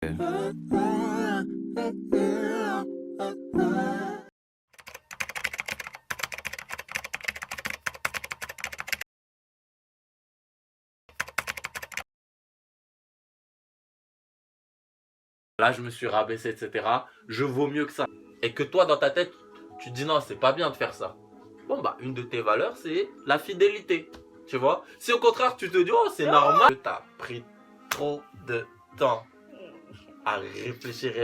Là, je me suis rabaissé, etc. Je vaux mieux que ça. Et que toi, dans ta tête, tu te dis non, c'est pas bien de faire ça. Bon, bah, une de tes valeurs, c'est la fidélité. Tu vois? Si au contraire, tu te dis, oh, c'est normal. T'as pris trop de temps à réfléchir,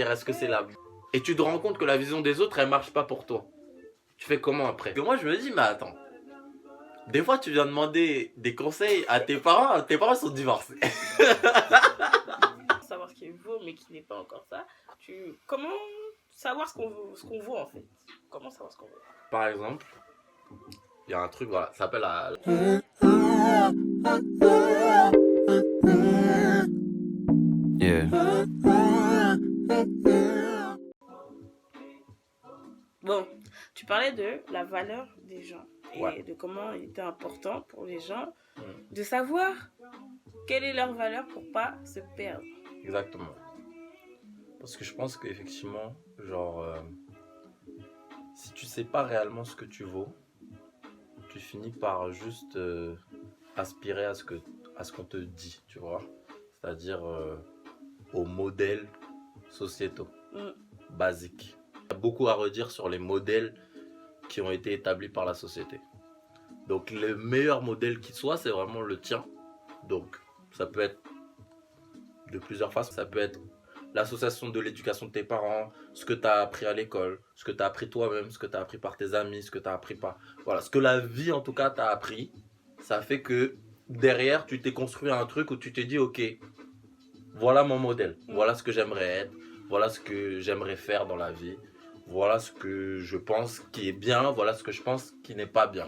est-ce que c'est la... Et tu te rends compte que la vision des autres, elle marche pas pour toi. Tu fais comment après? Et moi, je me dis, mais attends. Des fois, tu viens demander des conseils à tes parents sont divorcés. Savoir ce qu'il vaut, mais qui n'est pas encore ça. Comment savoir ce qu'on vaut en fait? Comment savoir ce qu'on vaut? Par exemple, il y a un truc, voilà, ça s'appelle la... Yeah. Bon, tu parlais de la valeur des gens et Ouais. de comment il était important pour les gens de savoir quelle est leur valeur pour pas se perdre. Exactement. Parce que je pense qu'effectivement, genre, si tu sais pas réellement ce que tu vaux, tu finis par juste aspirer à ce qu'on te dit, tu vois. C'est-à-dire aux modèles sociétaux, basiques. Il y a beaucoup à redire sur les modèles qui ont été établis par la société. Donc le meilleur modèle qui soit, c'est vraiment le tien. Donc ça peut être de plusieurs façons. Ça peut être l'association de l'éducation de tes parents, ce que tu as appris à l'école, ce que tu as appris toi-même, ce que tu as appris par tes amis, ce que tu as appris par... Voilà, ce que la vie en tout cas t'a appris, ça fait que derrière tu t'es construit un truc où tu t'es dit ok, voilà mon modèle, voilà ce que j'aimerais être, voilà ce que j'aimerais faire dans la vie, voilà ce que je pense qui est bien, voilà ce que je pense qui n'est pas bien.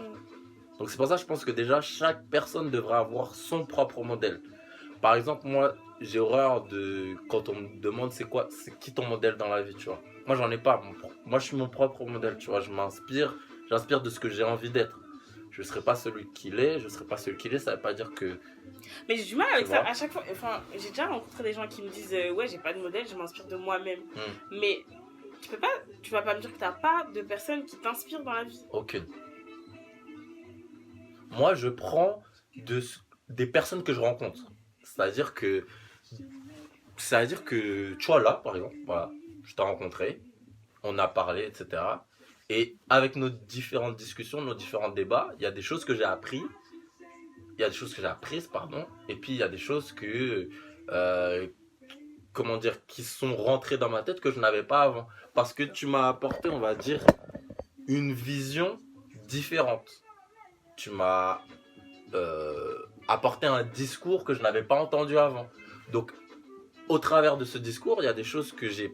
Donc c'est pour ça que je pense que déjà chaque personne devrait avoir son propre modèle. Par exemple, moi, j'ai horreur de quand on me demande c'est qui ton modèle dans la vie, tu vois. Moi, j'en ai pas. Moi, je suis mon propre modèle, tu vois. J'inspire de ce que j'ai envie d'être. Je serai pas celui qu'il est, je serai pas celui qu'il est, ça veut pas dire que... Mais j'ai du mal avec ça à chaque fois. Enfin, j'ai déjà rencontré des gens qui me disent ouais, j'ai pas de modèle, je m'inspire de moi-même. Mais tu vas pas me dire que t'as pas de personnes qui t'inspirent dans la vie. Aucune. Moi, je prends des personnes que je rencontre. C'est-à-dire que, tu vois là, par exemple, voilà, je t'ai rencontré, on a parlé, etc. Et avec nos différentes discussions, nos différents débats, il y a des choses que j'ai apprises, pardon, et puis il y a des choses qui sont rentrées dans ma tête que je n'avais pas avant. Parce que tu m'as apporté, on va dire, une vision différente. Tu m'as apporté un discours que je n'avais pas entendu avant. Donc, au travers de ce discours, il y a des choses que j'ai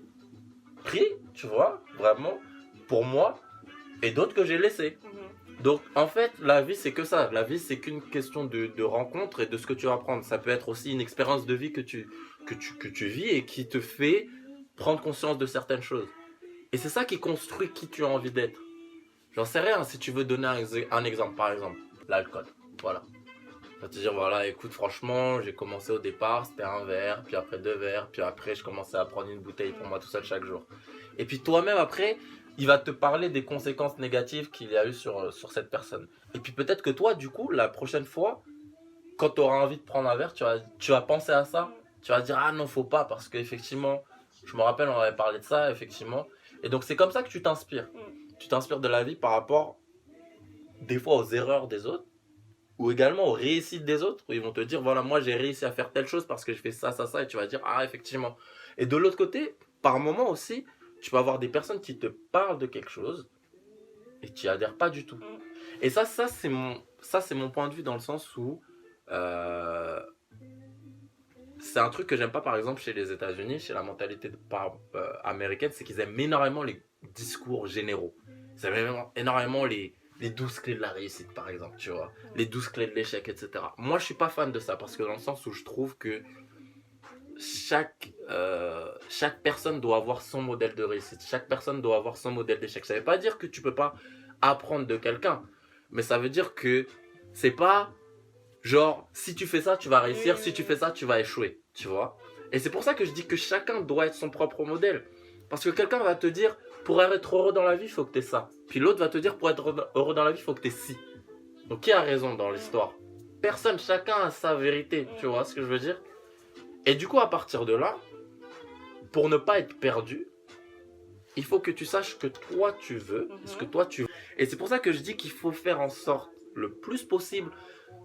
pris, tu vois, vraiment, pour moi, et d'autres que j'ai laissées. Donc, en fait, la vie, c'est que ça. La vie, c'est qu'une question de rencontre et de ce que tu vas apprendre. Ça peut être aussi une expérience de vie que tu vis et qui te fait prendre conscience de certaines choses. Et c'est ça qui construit qui tu as envie d'être. J'en sais rien, si tu veux donner un exemple, par exemple, l'alcool. Voilà. Je vais te dire, voilà, écoute, franchement, j'ai commencé au départ, c'était un verre, puis après 2 verres, puis après, je commençais à prendre une bouteille pour moi tout seul chaque jour. Et puis toi-même, après, il va te parler des conséquences négatives qu'il y a eu sur cette personne. Et puis peut-être que toi, du coup, la prochaine fois, quand tu auras envie de prendre un verre, tu vas penser à ça. Tu vas dire, ah non, faut pas, parce qu'effectivement, je me rappelle, on avait parlé de ça, effectivement. Et donc, c'est comme ça que tu t'inspires. Tu t'inspires de la vie par rapport, des fois, aux erreurs des autres, ou également aux réussites des autres, où ils vont te dire, voilà, moi, j'ai réussi à faire telle chose parce que je fais ça, ça, ça, et tu vas dire, ah, effectivement. Et de l'autre côté, par moment aussi, tu vas avoir des personnes qui te parlent de quelque chose, et tu n'y adhères pas du tout. Et ça c'est mon point de vue dans le sens où c'est un truc que j'aime pas par exemple chez les États-Unis, chez la mentalité américaine, c'est qu'ils aiment énormément les discours généraux. Ils aiment énormément les 12 clés de la réussite par exemple, tu vois, les 12 clés de l'échec, etc. Moi je suis pas fan de ça parce que dans le sens où je trouve que chaque personne doit avoir son modèle de réussite, chaque personne doit avoir son modèle d'échec. Ça veut pas dire que tu peux pas apprendre de quelqu'un, mais ça veut dire que c'est pas genre si tu fais ça tu vas réussir, si tu fais ça tu vas échouer, tu vois. Et c'est pour ça que je dis que chacun doit être son propre modèle. Parce que quelqu'un va te dire, pour être heureux dans la vie, il faut que tu aies ça. Puis l'autre va te dire, pour être heureux dans la vie, il faut que tu aies ci. Donc qui a raison dans l'histoire? Personne, chacun a sa vérité, tu vois ce que je veux dire? Et du coup, à partir de là, pour ne pas être perdu, il faut que tu saches ce que toi tu veux, ce que toi tu veux. Et c'est pour ça que je dis qu'il faut faire en sorte, le plus possible,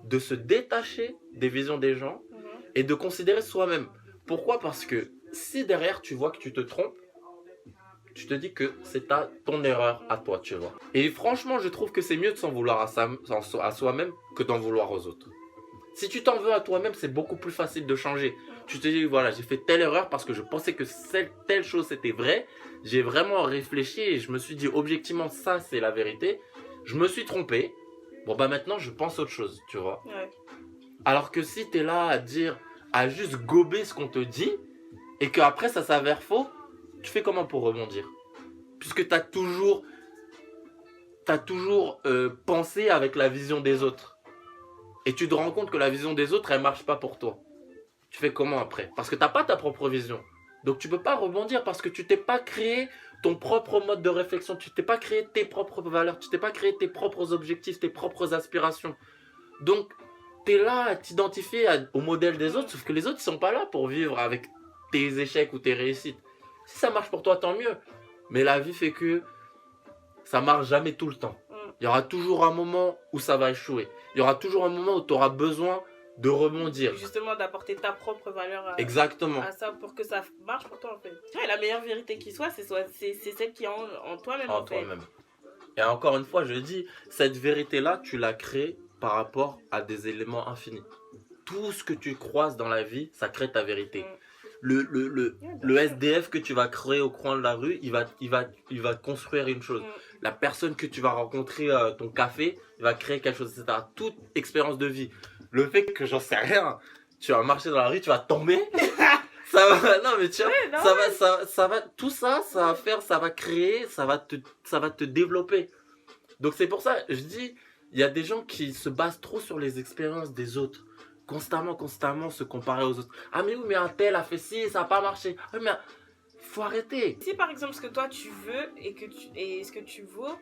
de se détacher des visions des gens et de considérer soi-même. Pourquoi? Parce que si derrière tu vois que tu te trompes, tu te dis que c'est ton erreur à toi, tu vois. Et franchement, je trouve que c'est mieux de s'en vouloir à soi-même que d'en vouloir aux autres. Si tu t'en veux à toi-même, c'est beaucoup plus facile de changer. Tu te dis, voilà, j'ai fait telle erreur parce que je pensais que telle chose c'était vrai. J'ai vraiment réfléchi et je me suis dit, objectivement, ça c'est la vérité. Je me suis trompé. Bon, bah maintenant, je pense autre chose, tu vois. Ouais. Alors que si t'es là à juste gober ce qu'on te dit et qu'après ça s'avère faux, tu fais comment pour rebondir? Puisque t'as toujours pensé avec la vision des autres. Et tu te rends compte que la vision des autres, elle marche pas pour toi. Tu fais comment après? Parce que t'as pas ta propre vision. Donc tu peux pas rebondir parce que tu t'es pas créé ton propre mode de réflexion. Tu t'es pas créé tes propres valeurs. Tu t'es pas créé tes propres objectifs, tes propres aspirations. Donc t'es là à t'identifier au modèle des autres. Sauf que les autres, ils sont pas là pour vivre avec tes échecs ou tes réussites. Si ça marche pour toi, tant mieux. Mais la vie fait que ça marche jamais tout le temps. Il y aura toujours un moment où ça va échouer. Il y aura toujours un moment où tu auras besoin de rebondir. Justement, d'apporter ta propre valeur Exactement. à ça pour que ça marche pour toi, en fait. Ouais, la meilleure vérité qui soit, c'est celle qui est en toi-même, en fait. Toi-même. Et encore une fois, je dis, cette vérité-là, tu la crées par rapport à des éléments infinis. Tout ce que tu croises dans la vie, ça crée ta vérité. Le SDF que tu vas créer au coin de la rue, il va construire une chose. La personne que tu vas rencontrer à ton café, il va créer quelque chose, etc. Toute expérience de vie. Le fait que j'en sais rien, tu vas marcher dans la rue, tu vas tomber. Ça va, non mais tu vois, ça va, tout ça, ça va créer, ça va te développer. Donc c'est pour ça, je dis, il y a des gens qui se basent trop sur les expériences des autres. Constamment se comparer aux autres. Ah mais oui, mais un tel a fait ci, ça n'a pas marché. Ah mais faut arrêter. Si par exemple ce que toi tu veux et ce que tu vaux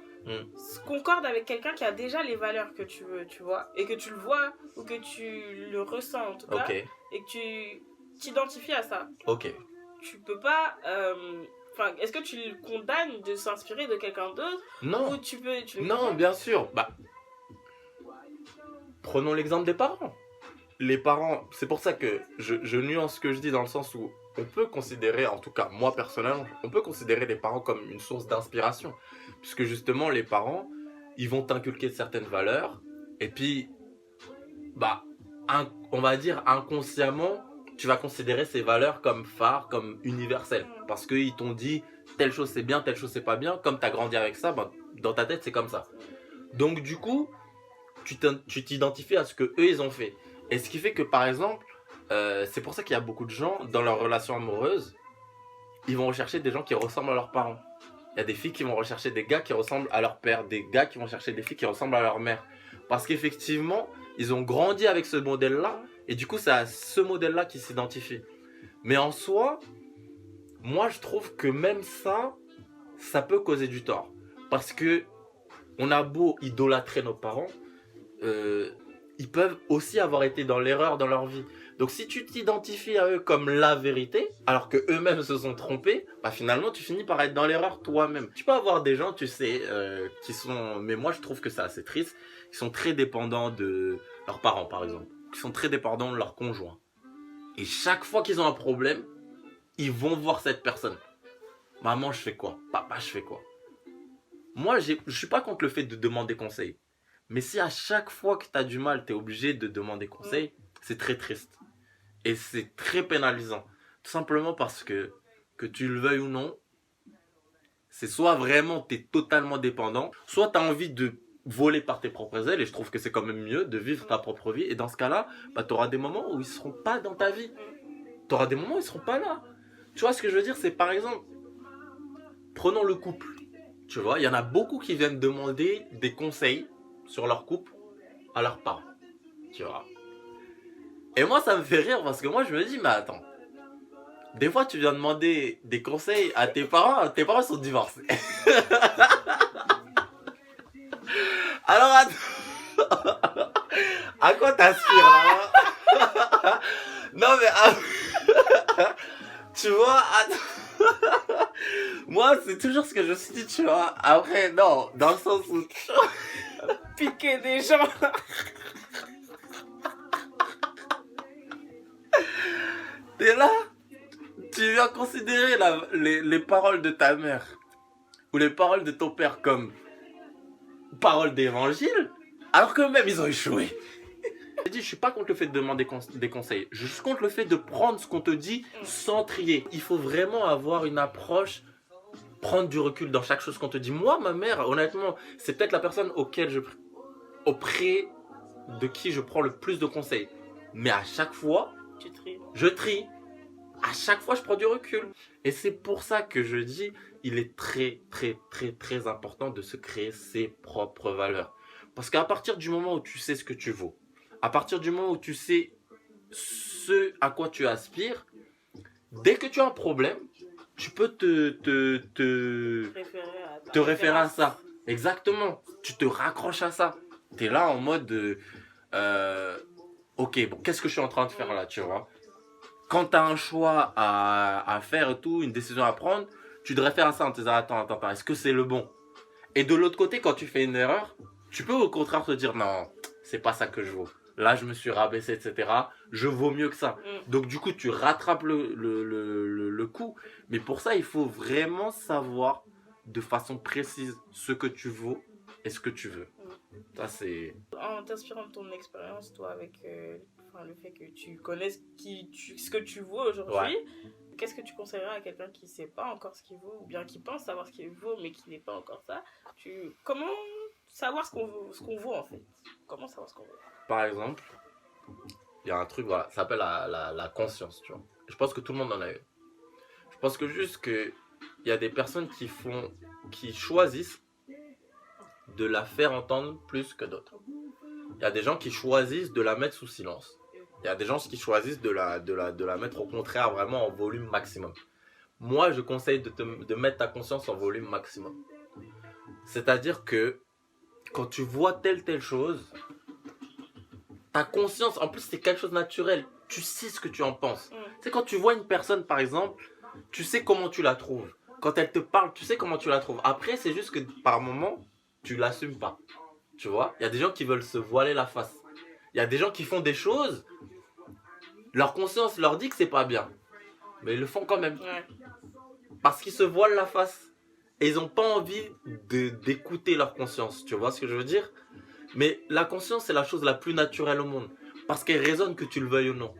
concorde avec quelqu'un qui a déjà les valeurs que tu veux, tu vois, et que tu le vois ou que tu le ressens en tout cas, et que tu t'identifies à ça. Ok. Tu peux pas... est-ce que tu le condamnes de s'inspirer de quelqu'un d'autre? Non. Ou tu peux... Non, bien sûr. Bah, prenons l'exemple des parents. Les parents, c'est pour ça que je nuance ce que je dis dans le sens où on peut considérer, en tout cas moi personnellement, on peut considérer les parents comme une source d'inspiration. Puisque justement les parents, ils vont t'inculquer certaines valeurs et puis, on va dire inconsciemment, tu vas considérer ces valeurs comme phares, comme universelles. Parce qu'ils t'ont dit telle chose c'est bien, telle chose c'est pas bien. Comme tu as grandi avec ça, dans ta tête c'est comme ça. Donc du coup, tu t'identifies à ce que eux ils ont fait. Et ce qui fait que par exemple, c'est pour ça qu'il y a beaucoup de gens dans leur relation amoureuse, ils vont rechercher des gens qui ressemblent à leurs parents. Il y a des filles qui vont rechercher des gars qui ressemblent à leur père, des gars qui vont chercher des filles qui ressemblent à leur mère. Parce qu'effectivement, ils ont grandi avec ce modèle-là, et du coup, c'est à ce modèle-là qu'ils s'identifient. Mais en soi, moi, je trouve que même ça peut causer du tort. Parce que on a beau idolâtrer nos parents, ils peuvent aussi avoir été dans l'erreur dans leur vie. Donc si tu t'identifies à eux comme la vérité, alors que eux-mêmes se sont trompés, finalement tu finis par être dans l'erreur toi-même. Tu peux avoir des gens, tu sais, qui sont... Mais moi je trouve que c'est assez triste, qui sont très dépendants de leurs parents par exemple, qui sont très dépendants de leur conjoint. Et chaque fois qu'ils ont un problème, ils vont voir cette personne. Maman, je fais quoi? Papa, je fais quoi? Moi, je suis pas contre le fait de demander conseil. Mais si à chaque fois que tu as du mal, tu es obligé de demander conseil, c'est très triste. Et c'est très pénalisant. Tout simplement parce que tu le veuilles ou non, c'est soit vraiment tu es totalement dépendant, soit tu as envie de voler par tes propres ailes, et je trouve que c'est quand même mieux de vivre ta propre vie. Et dans ce cas-là, tu auras des moments où ils ne seront pas dans ta vie. Tu auras des moments où ils ne seront pas là. Tu vois ce que je veux dire? C'est par exemple, prenons le couple. Tu vois, il y en a beaucoup qui viennent demander des conseils sur leur couple à leurs parents. Tu vois. Et moi, ça me fait rire parce que moi, je me dis, mais attends, Des fois, tu viens demander des conseils à tes parents sont divorcés. Alors, à quoi t'aspires là? Non mais, tu vois, moi c'est toujours ce que je me suis dit, tu vois. Après, non, dans le sens où... Piquer des gens. T'es là, tu viens considérer les paroles de ta mère ou les paroles de ton père comme paroles d'évangile, alors que même ils ont échoué. J'ai dit, je suis pas contre le fait de demander des conseils, je suis contre le fait de prendre ce qu'on te dit sans trier. Il faut vraiment avoir une approche, prendre du recul dans chaque chose qu'on te dit. Moi, ma mère, honnêtement, c'est peut-être la personne auprès de qui je prends le plus de conseils. Mais à chaque fois, je trie. À chaque fois, je prends du recul. Et c'est pour ça que je dis, il est très, très, très, très important de se créer ses propres valeurs. Parce qu'à partir du moment où tu sais ce que tu vaux, à partir du moment où tu sais ce à quoi tu aspires, dès que tu as un problème, tu peux te référer à ça. Exactement. Tu te raccroches à ça. Tu es là en mode... ok, bon, qu'est-ce que je suis en train de faire là, tu vois? Quand tu as un choix à faire et tout, une décision à prendre, tu te réfères à ça en te disant, attends, est-ce que c'est le bon? Et de l'autre côté, quand tu fais une erreur, tu peux au contraire te dire, non, c'est pas ça que je vaux. Là, je me suis rabaissé, etc. Je vaux mieux que ça. Donc, du coup, tu rattrapes le coup. Mais pour ça, il faut vraiment savoir de façon précise ce que tu vaux et ce que tu veux. Ça, c'est... En t'inspirant de ton expérience, toi, avec le fait que tu connaisses ce que tu vaux aujourd'hui, qu'est-ce que tu conseillerais à quelqu'un qui ne sait pas encore ce qu'il vaut, ou bien qui pense savoir ce qu'il vaut, mais qui n'est pas encore ça? Comment savoir ce qu'on vaut, en fait? Comment savoir ce qu'on vaut? Par exemple, il y a un truc, voilà, ça s'appelle la conscience, tu vois. Je pense que tout le monde en a eu. Je pense que juste qu'il y a des personnes qui choisissent de la faire entendre plus que d'autres. Il y a des gens qui choisissent de la mettre sous silence. Il y a des gens qui choisissent de la mettre au contraire vraiment en volume maximum. Moi, je conseille de mettre ta conscience en volume maximum. C'est-à-dire que quand tu vois telle chose, ta conscience, en plus c'est quelque chose de naturel, tu sais ce que tu en penses. C'est quand tu vois une personne par exemple, tu sais comment tu la trouves. Quand elle te parle, tu sais comment tu la trouves. Après, c'est juste que par moment, tu l'assumes pas. Tu vois, il y a des gens qui veulent se voiler la face. Il y a des gens qui font des choses, leur conscience leur dit que c'est pas bien, mais ils le font quand même. Parce qu'ils se voilent la face. Et ils n'ont pas envie d'écouter leur conscience. Tu vois ce que je veux dire? Mais la conscience, c'est la chose la plus naturelle au monde. Parce qu'elle résonne que tu le veuilles ou non.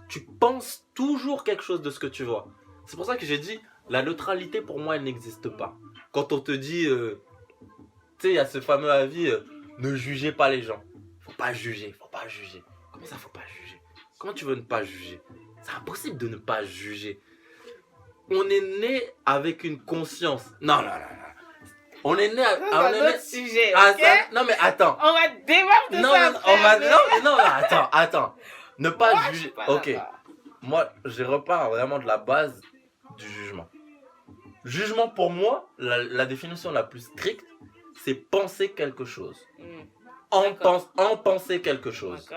Tu penses toujours quelque chose de ce que tu vois. C'est pour ça que j'ai dit, la neutralité pour moi, elle n'existe pas. Quand on te dit, tu sais, il y a ce fameux avis, ne jugez pas les gens. Faut pas juger. Comment ça, faut pas juger? Comment tu veux ne pas juger? C'est impossible de ne pas juger. On est né avec une conscience. Non. On est né avec un autre sujet. Non mais attends. On va débattre de ça. Non, attends. Ne pas juger. Ok. Moi, je repars vraiment de la base du jugement. Jugement pour moi, la définition la plus stricte, c'est penser quelque chose. En penser quelque chose.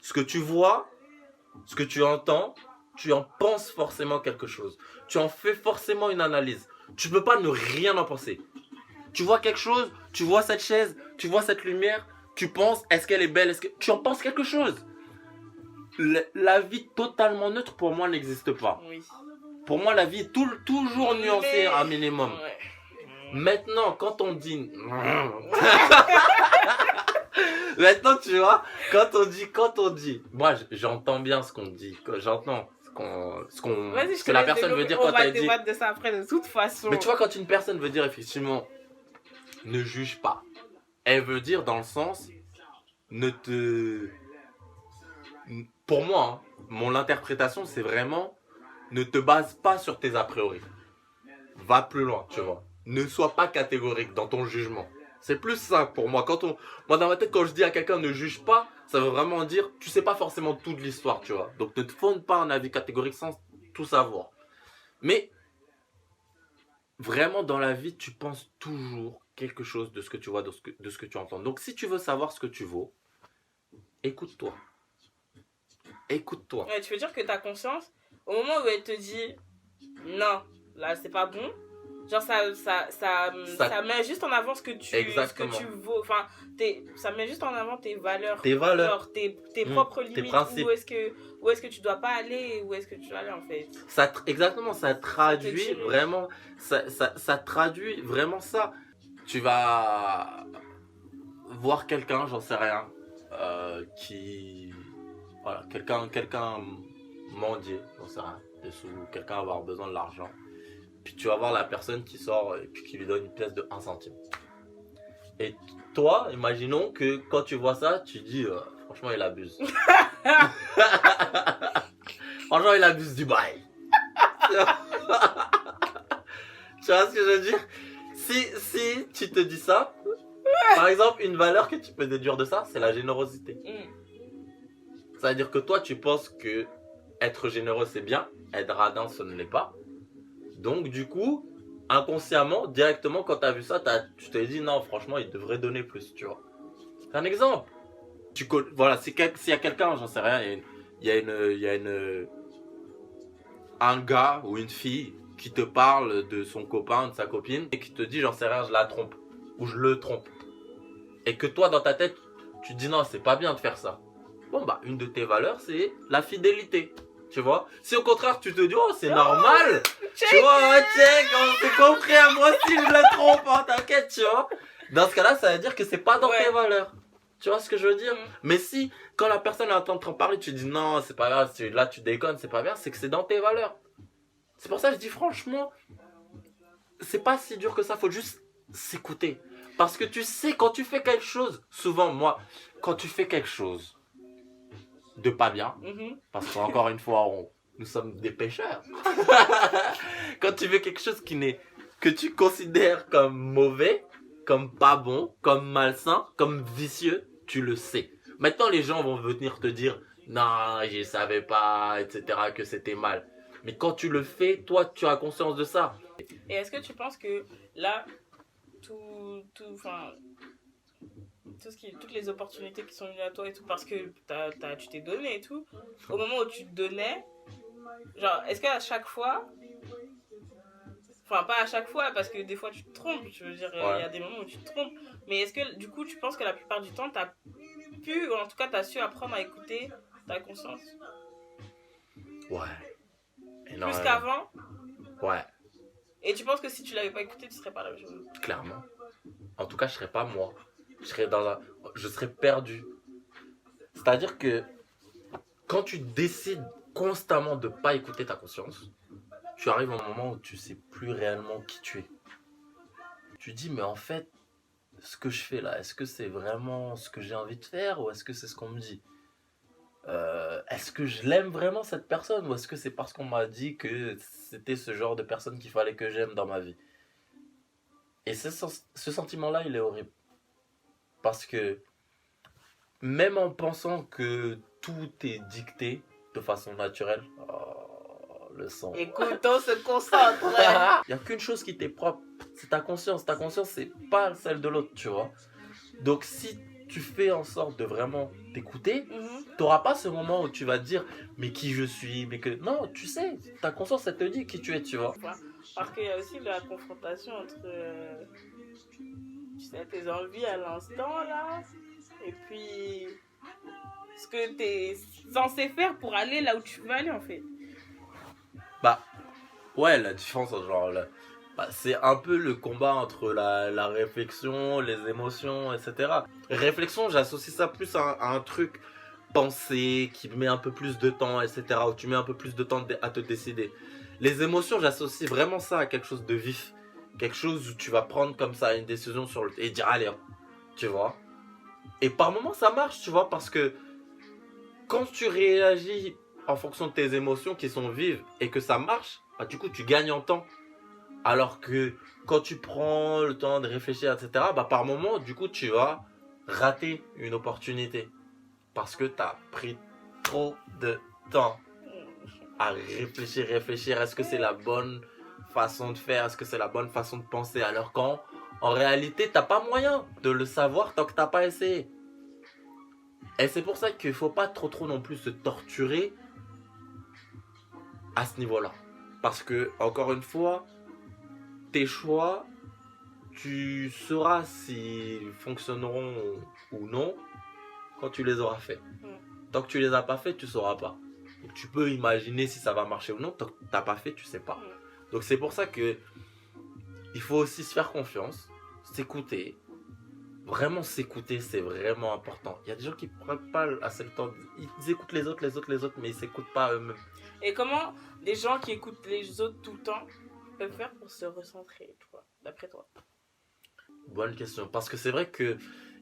Ce que tu vois, ce que tu entends, tu en penses forcément quelque chose. Tu en fais forcément une analyse. Tu ne peux pas ne rien en penser. Tu vois quelque chose, tu vois cette chaise, tu vois cette lumière, tu penses, est-ce qu'elle est belle, tu en penses quelque chose. La vie totalement neutre, pour moi, n'existe pas. Oui. Pour moi, la vie est toujours nuancée un minimum. Maintenant, quand on dit... Maintenant, tu vois, quand on dit... Moi, j'entends bien ce qu'on dit. J'entends ce que la personne veut dire quand elle dit... On va débattre de ça après, de toute façon. Mais tu vois, quand une personne veut dire effectivement, ne juge pas, elle veut dire dans le sens, pour moi, mon interprétation, c'est vraiment, ne te base pas sur tes a priori. Va plus loin, tu vois. Ne sois pas catégorique dans ton jugement. C'est plus ça pour moi. Moi, dans ma tête, quand je dis à quelqu'un ne juge pas, ça veut vraiment dire, tu sais pas forcément toute l'histoire, tu vois. Donc, ne te fonde pas un avis catégorique sans tout savoir. Mais vraiment dans la vie, tu penses toujours quelque chose de ce que tu vois, de ce que tu entends. Donc si tu veux savoir ce que tu vaux, écoute-toi. Écoute-toi. Ouais, tu veux dire que ta conscience, au moment où elle te dit non, là c'est pas bon, genre ça met juste en avant ce que tu vaux. Enfin, ça met juste en avant tes valeurs. Genre tes propres limites. Tes principes. Où est-ce que tu dois pas aller, où est-ce que tu dois aller en fait. Exactement, ça traduit vraiment. Ça traduit vraiment ça. Tu vas voir quelqu'un, j'en sais rien, qui. Voilà, quelqu'un mendier, j'en sais rien, des sous, quelqu'un avoir besoin de l'argent. Puis tu vas voir la personne qui sort et puis qui lui donne une pièce de 1 centime. Et toi, imaginons que quand tu vois ça, tu dis franchement il abuse. Franchement il abuse du bail. Tu vois ce que je veux dire? Si tu te dis ça, par exemple une valeur que tu peux déduire de ça, c'est la générosité. Ça veut dire que toi tu penses que être généreux c'est bien, être radin ce ne l'est pas. Donc du coup, inconsciemment, directement quand tu as vu ça, tu t'es dit non franchement il devrait donner plus, tu vois. C'est un exemple. Voilà, s'il y a quelqu'un, j'en sais rien, il y a un gars ou une fille qui te parle de son copain, de sa copine, et qui te dit j'en sais rien, je la trompe, ou je le trompe. Et que toi dans ta tête, tu te dis non c'est pas bien de faire ça. Bon bah une de tes valeurs c'est la fidélité. Tu vois, si au contraire tu te dis oh c'est normal, tu vois, check, on s'est compris, moi aussi je le trompe, hein, t'inquiète, tu vois. Dans ce cas-là, ça veut dire que c'est pas dans tes valeurs. Tu vois ce que je veux dire? Mais si quand la personne est en train de t'en parler, tu dis non, c'est pas grave, là tu déconnes, c'est pas bien, c'est que c'est dans tes valeurs. C'est pour ça que je dis franchement, c'est pas si dur que ça, faut juste s'écouter. Parce que tu sais, quand tu fais quelque chose, souvent moi, quand tu fais quelque chose de pas bien, parce qu'encore une fois nous sommes des pécheurs. Quand tu fais quelque chose que tu considères comme mauvais, comme pas bon, comme malsain, comme vicieux, tu le sais. Maintenant les gens vont venir te dire non je savais pas, etc., que c'était mal. Mais quand tu le fais, toi tu as conscience de ça. Et est-ce que tu penses que là toutes les opportunités qui sont venues à toi et tout, parce que tu t'es donné et tout, au moment où tu te donnais, genre, est-ce qu'à chaque fois, enfin pas à chaque fois, parce que des fois tu te trompes, je veux dire, il y a des moments où tu te trompes, mais est-ce que du coup tu penses que la plupart du temps t'as pu, ou en tout cas t'as su apprendre à écouter ta conscience? Ouais. Plus qu'avant? Ouais. Et tu penses que si tu l'avais pas écouté, tu serais pas la même chose? Clairement. En tout cas, je serais pas moi. Je serais perdu. C'est-à-dire que quand tu décides constamment de pas écouter ta conscience, tu arrives à un moment où tu sais plus réellement qui tu es. Tu dis mais en fait, ce que je fais là, est-ce que c'est vraiment ce que j'ai envie de faire ou est-ce que c'est ce qu'on me dit? Est-ce que je l'aime vraiment cette personne ou est-ce que c'est parce qu'on m'a dit que c'était ce genre de personne qu'il fallait que j'aime dans ma vie? Et ce sentiment-là, il est horrible. Parce que même en pensant que tout est dicté de façon naturelle, le son. Écoute, on se concentre. Il n'y a qu'une chose qui t'est propre, c'est ta conscience. Ta conscience, c'est pas celle de l'autre, tu vois. Donc si tu fais en sorte de vraiment t'écouter, t'auras pas ce moment où tu vas te dire mais qui je suis, mais que non, tu sais, ta conscience elle te dit qui tu es, tu vois. Parce qu'il y a aussi la confrontation entre tu sais, tes envies à l'instant là et puis ce que t'es censé faire pour aller là où tu veux aller en fait. Bah ouais, la différence genre c'est un peu le combat entre la réflexion, les émotions, etc. Réflexion, j'associe ça plus à un truc pensé, qui met un peu plus de temps, etc. Où tu mets un peu plus de temps à te décider. Les émotions, j'associe vraiment ça à quelque chose de vif. Quelque chose où tu vas prendre comme ça une décision et dire allez, tu vois. Et par moments, ça marche, tu vois, parce que quand tu réagis en fonction de tes émotions qui sont vives et que ça marche, bah, du coup, tu gagnes en temps. Alors que quand tu prends le temps de réfléchir, etc., bah, par moment, du coup, tu vas rater une opportunité. Parce que tu as pris trop de temps. à réfléchir, est-ce que c'est la bonne façon de faire, est-ce que c'est la bonne façon de penser, alors qu'en réalité, t'as pas moyen de le savoir tant que t'as pas essayé. Et c'est pour ça qu'il faut pas trop non plus se torturer à ce niveau-là. Parce que, encore une fois, tes choix, tu sauras s'ils fonctionneront ou non quand tu les auras faits. Tant que tu les as pas faits, tu sauras pas. Donc, tu peux imaginer si ça va marcher ou non. Tant que t'as pas fait, tu sais pas. Donc c'est pour ça que il faut aussi se faire confiance, s'écouter. Vraiment s'écouter, c'est vraiment important. Il y a des gens qui prennent pas assez le temps. Ils écoutent les autres, mais ils s'écoutent pas eux-mêmes. Et comment des gens qui écoutent les autres tout le temps peuvent faire pour se recentrer, d'après toi? Bonne question. Parce que c'est vrai que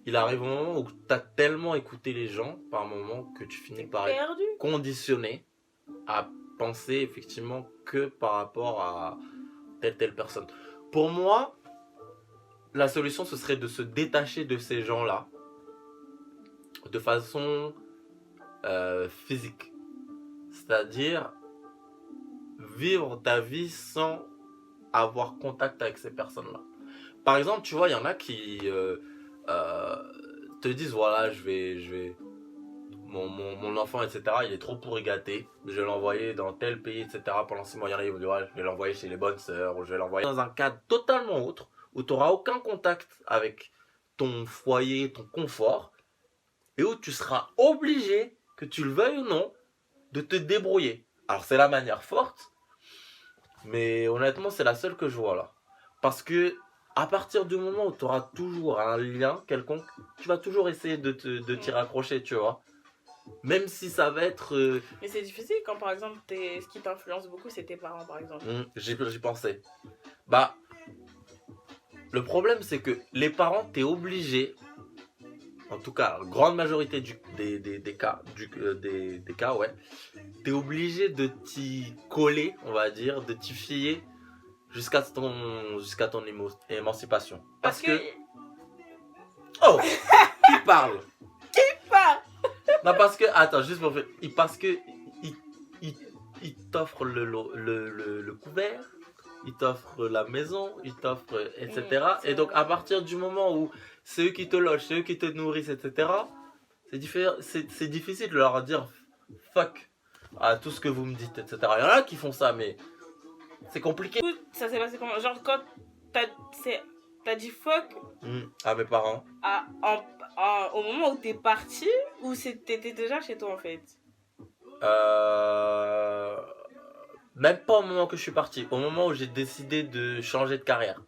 il arrive un moment où tu as tellement écouté les gens par moment que tu finis par être conditionné à penser effectivement que par rapport à telle personne. Pour moi, la solution ce serait de se détacher de ces gens-là de façon physique. C'est-à-dire vivre ta vie sans avoir contact avec ces personnes-là. Par exemple, tu vois, il y en a qui te disent voilà, je vais mon enfant, etc., il est trop pourri gâté, je vais l'envoyer dans tel pays, etc. Pendant 6 mois, il arrive, je vais l'envoyer chez les bonnes sœurs, ou je vais l'envoyer dans un cadre totalement autre, où tu n'auras aucun contact avec ton foyer, ton confort, et où tu seras obligé, que tu le veuilles ou non, de te débrouiller. Alors c'est la manière forte, mais honnêtement c'est la seule que je vois là. Parce que à partir du moment où tu auras toujours un lien quelconque, tu vas toujours essayer de t'y raccrocher, tu vois. Même si ça va être... Mais c'est difficile quand par exemple, ce qui t'influence beaucoup, c'est tes parents par exemple. J'y pensais. Bah, le problème c'est que les parents, t'es obligé, en tout cas, la grande majorité des cas, ouais, t'es obligé de t'y coller, on va dire, de t'y fier jusqu'à ton émancipation. Parce que... Oh, qui parle? Non, parce que, attends, juste pour faire, parce que il t'offre le couvert, il t'offre la maison, il t'offre, etc. Et donc, à partir du moment où c'est eux qui te logent, c'est eux qui te nourrissent, etc., c'est difficile de leur dire fuck à tout ce que vous me dites, etc. Il y en a qui font ça, mais c'est compliqué. Ça s'est passé comment? Genre, quand t'as dit fuck à mes parents. Au moment où t'es parti, ou t'étais déjà chez toi en fait? Même pas au moment que je suis parti, au moment où j'ai décidé de changer de carrière.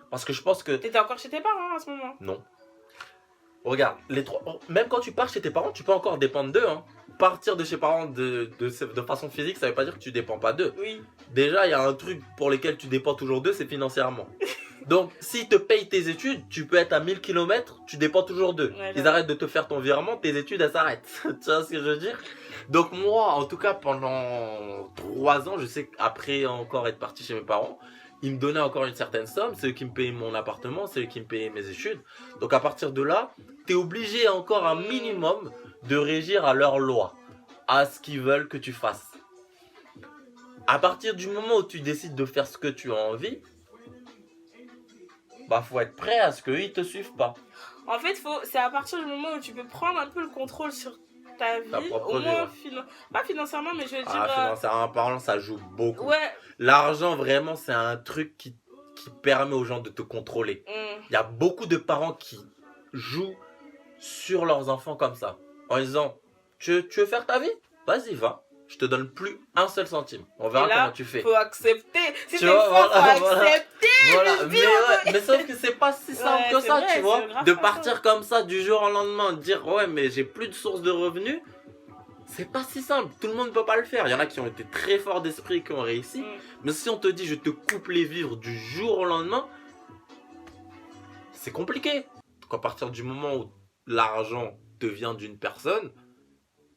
Parce que je pense que... T'étais encore chez tes parents à ce moment? Non. Regarde, même quand tu pars chez tes parents, tu peux encore dépendre d'eux. Hein. Partir de chez parents de façon physique, ça veut pas dire que tu dépends pas d'eux. Oui. Déjà, il y a un truc pour lequel tu dépends toujours d'eux, c'est financièrement. Donc, s'ils te payent tes études, tu peux être à 1000 km, tu dépends toujours d'eux. Ouais, ils arrêtent de te faire ton virement, tes études, elles s'arrêtent. Tu vois ce que je veux dire? Donc, moi, en tout cas, pendant 3 ans, je sais qu'après encore être parti chez mes parents, ils me donnaient encore une certaine somme. C'est eux qui me payaient mon appartement, c'est eux qui me payaient mes études. Donc, à partir de là, t'es obligé encore un minimum de régir à leurs lois, à ce qu'ils veulent que tu fasses. À partir du moment où tu décides de faire ce que tu as envie, bah faut être prêt à ce qu'ils te suivent pas. En fait, c'est à partir du moment où tu peux prendre un peu le contrôle sur ta vie, au moins pas financièrement, mais je veux dire... Financièrement parlant, ça joue beaucoup. Ouais. L'argent, vraiment, c'est un truc qui permet aux gens de te contrôler. Il y a beaucoup de parents qui jouent sur leurs enfants comme ça, en disant, tu veux faire ta vie? Vas-y, va. Je te donne plus un seul centime. On verra comment tu fais. Faut accepter. Si t'es fort, faut accepter. Voilà. Mais sauf que c'est pas si simple que ça, tu vois. De partir comme ça du jour au lendemain, de dire ouais, mais j'ai plus de source de revenus. C'est pas si simple. Tout le monde ne peut pas le faire. Il y en a qui ont été très forts d'esprit et qui ont réussi. Mais si on te dit je te coupe les vivres du jour au lendemain, c'est compliqué. Donc à partir du moment où l'argent te vient d'une personne,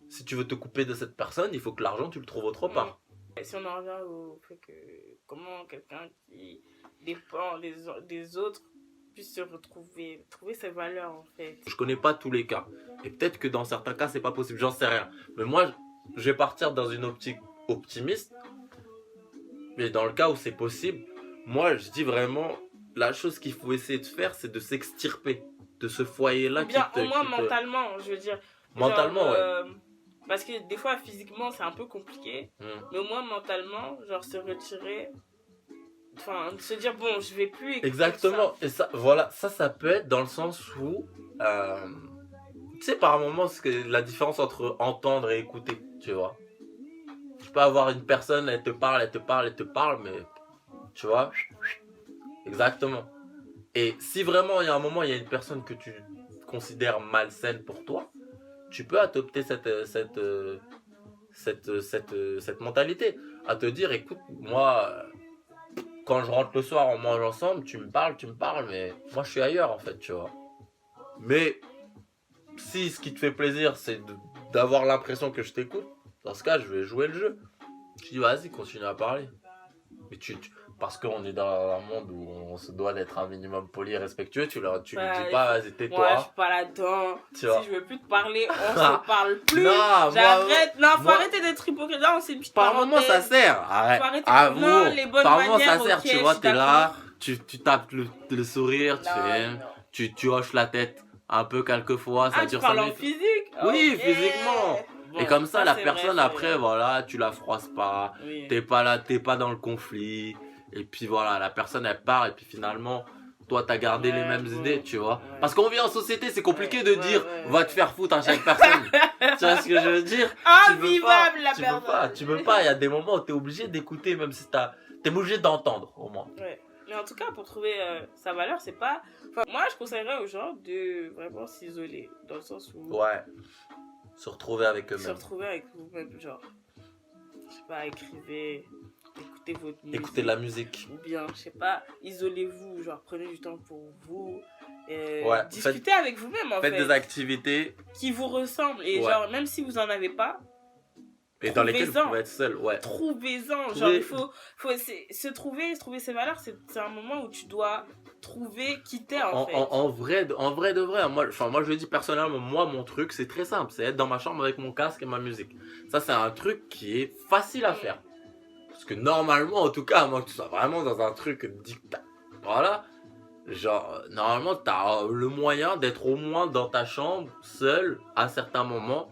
si tu veux te couper de cette personne, il faut que l'argent, tu le trouves autre part. Et si on en revient au fait que comment quelqu'un qui dépend des autres puisse se trouver ses valeurs en fait. Je connais pas tous les cas. Et peut-être que dans certains cas, c'est pas possible. J'en sais rien. Mais moi, je vais partir dans une optique optimiste. Mais dans le cas où c'est possible, moi je dis vraiment, la chose qu'il faut essayer de faire, c'est de s'extirper de ce foyer-là. Ou bien au moins mentalement, je veux dire. Mentalement, genre, ouais. Parce que des fois, physiquement, c'est un peu compliqué. Mais au moins mentalement, genre se retirer. Enfin, se dire, bon, je vais plus écouter. Exactement. Ça. Et ça, voilà, ça peut être dans le sens où... tu sais, par moments, c'est la différence entre entendre et écouter, tu vois. Tu peux avoir une personne, elle te parle, mais... Tu vois. Exactement. Et si vraiment, il y a un moment, il y a une personne que tu considères malsaine pour toi, tu peux adopter cette mentalité. À te dire, écoute, moi... Quand je rentre le soir, on mange ensemble, tu me parles, mais moi je suis ailleurs en fait, tu vois. Mais si ce qui te fait plaisir, c'est d'avoir l'impression que je t'écoute, dans ce cas, je vais jouer le jeu. Je dis, vas-y, continue à parler. Mais parce qu'on est dans un monde où on se doit d'être un minimum poli et respectueux, tu lui dis pas, vas-y, tais-toi. Moi, je suis pas là-dedans. Si je veux plus te parler, on se parle plus. Non, j'arrête. Faut arrêter d'être hypocrite. On s'est mis par moment, ça sert. Arrête. Faut arrêter. Non, les bonnes par manières, moment, ça sert. Okay, tu vois, t'es là, tu tapes le sourire, tu hoches la tête un peu quelquefois. Ça dure 5 minutes. En physique? Oui, physiquement. Bon, et comme ça, la personne, après, voilà, tu la froisses pas. Oui. T'es pas dans le conflit. Et puis voilà, la personne, elle part. Et puis finalement, toi, t'as gardé les mêmes idées, tu vois. Parce qu'on vit en société, c'est compliqué de dire va te faire foutre à chaque personne. Tu vois ce que je veux dire? Invivable, la personne. Tu peux pas. Il y a des moments où t'es obligé d'écouter, même si t'es obligé d'entendre, au moins. Ouais. Mais en tout cas, pour trouver sa valeur, c'est pas... Enfin, moi, je conseillerais aux gens de vraiment s'isoler. Dans le sens où... Ouais. Se retrouver avec eux-mêmes. Se retrouver avec vous-même, genre... Je sais pas, écrivez... Écoutez votre musique. Écoutez la musique. Ou bien, je sais pas, isolez-vous, genre prenez du temps pour vous. Discutez avec vous-même, en fait. Faites des activités qui vous ressemblent. Et genre, même si vous en avez pas, et dans lesquelles vous pouvez être seul, Trouvez-en. Genre, il faut se trouver ses valeurs. C'est un moment où tu dois trouver qui t'es, en fait. En vrai de vrai. Moi, je le dis personnellement, moi, mon truc, c'est très simple. C'est être dans ma chambre avec mon casque et ma musique. Ça, c'est un truc qui est facile à faire. Parce que normalement, en tout cas, à moins que tu sois vraiment dans un truc dictat, voilà, genre, normalement, tu as le moyen d'être au moins dans ta chambre, seul, à certains moments,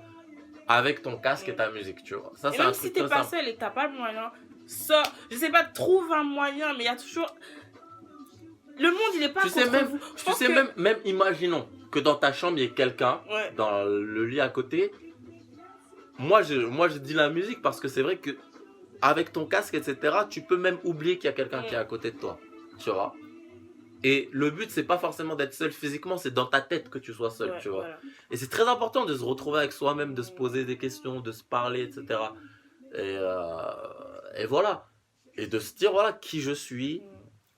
avec ton casque et ta musique, tu vois. Ça, et même si t'es pas seul et que t'as pas le moyen, je sais pas, trouve un moyen, mais il y a toujours... Le monde, il est pas contre vous. Tu sais, même imaginons que dans ta chambre, il y ait quelqu'un, dans le lit à côté. Moi, je dis la musique parce que c'est vrai que avec ton casque, etc., tu peux même oublier qu'il y a quelqu'un qui est à côté de toi, tu vois. Et le but, c'est pas forcément d'être seul physiquement, c'est dans ta tête que tu sois seul, tu vois. Voilà. Et c'est très important de se retrouver avec soi-même, de se poser des questions, de se parler, etc. Et voilà. Et de se dire, voilà, qui je suis,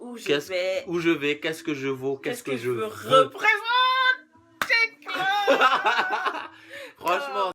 où je vais, qu'est-ce que je vaux, qu'est-ce que je veux. Représente. Franchement.